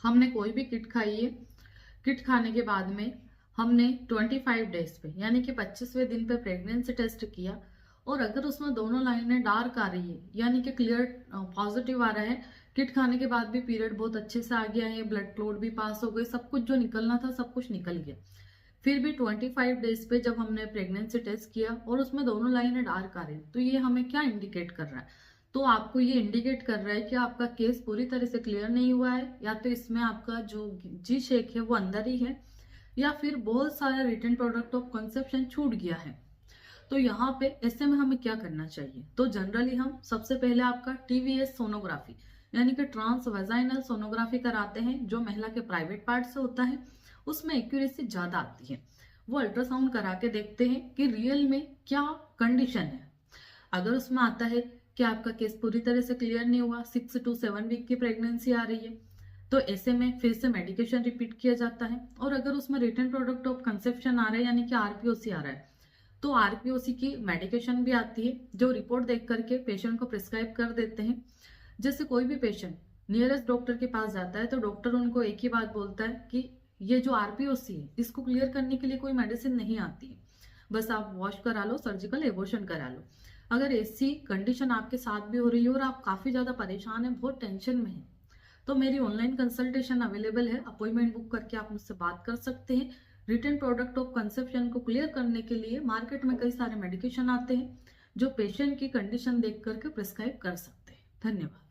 हमने कोई भी किट खाई है, किट खाने के बाद में हमने 25 डेज पे यानी कि 25वें दिन पे प्रेगनेंसी टेस्ट किया और अगर उसमें दोनों लाइनें डार्क आ रही है यानी कि क्लियर पॉजिटिव आ रहा है, किट खाने के बाद भी पीरियड बहुत अच्छे से आ गया है, ब्लड क्लॉट भी पास हो गई, सब कुछ जो निकलना था सब कुछ निकल गया, फिर भी 25 डेज पे जब हमने प्रेगनेंसी टेस्ट किया और उसमें दोनों लाइनें डार्क आ रही है, तो ये हमें क्या इंडिकेट कर रहा है? तो आपको ये इंडिकेट कर रहा है कि आपका केस पूरी तरह से क्लियर नहीं हुआ है, या तो इसमें आपका जो जी शेक है वो अंदर ही है, या फिर बहुत सारा रिटर्न प्रोडक्ट ऑफ कंसेप्शन छूट गया है। तो यहाँ पे ऐसे में हमें क्या करना चाहिए? तो जनरली हम सबसे पहले आपका टीवीएस सोनोग्राफी यानी कि ट्रांस वेजाइनल सोनोग्राफी कराते हैं, जो महिला के प्राइवेट पार्ट से होता है, उसमें एक्यूरेसी ज्यादा आती है। वो अल्ट्रासाउंड करा के देखते हैं कि रियल में क्या कंडीशन है। अगर उसमें आता है कि आपका केस पूरी तरह से क्लियर नहीं हुआ, 6 to 7 वीक की प्रेगनेंसी आ रही है, तो ऐसे में फिर से मेडिकेशन रिपीट किया जाता है। और अगर उसमें रिटर्न प्रोडक्ट ऑफ कंसेप्शन आ रहा है यानी कि आरपीओसी आ रहा है, तो आरपीओसी की मेडिकेशन भी आती है, जो रिपोर्ट देख करके पेशेंट को प्रिस्क्राइब कर देते हैं। जैसे कोई भी पेशेंट नियरेस्ट डॉक्टर के पास जाता है तो डॉक्टर उनको एक ही बात बोलता है कि ये जो आरपीओसी है इसको क्लियर करने के लिए कोई मेडिसिन नहीं आती है, बस आप वॉश करा लो, सर्जिकल एबॉर्शन करा लो। अगर ऐसी कंडीशन आपके साथ भी हो रही है और आप काफी ज्यादा परेशान है, बहुत टेंशन में है, तो मेरी ऑनलाइन कंसल्टेशन अवेलेबल है, अपॉइंटमेंट बुक करके आप मुझसे बात कर सकते हैं। रिटर्न प्रोडक्ट ऑफ कंसेप्शन को क्लियर करने के लिए मार्केट में कई सारे मेडिकेशन आते हैं, जो पेशेंट की कंडीशन देख करके प्रिस्क्राइब कर सकते हैं। धन्यवाद।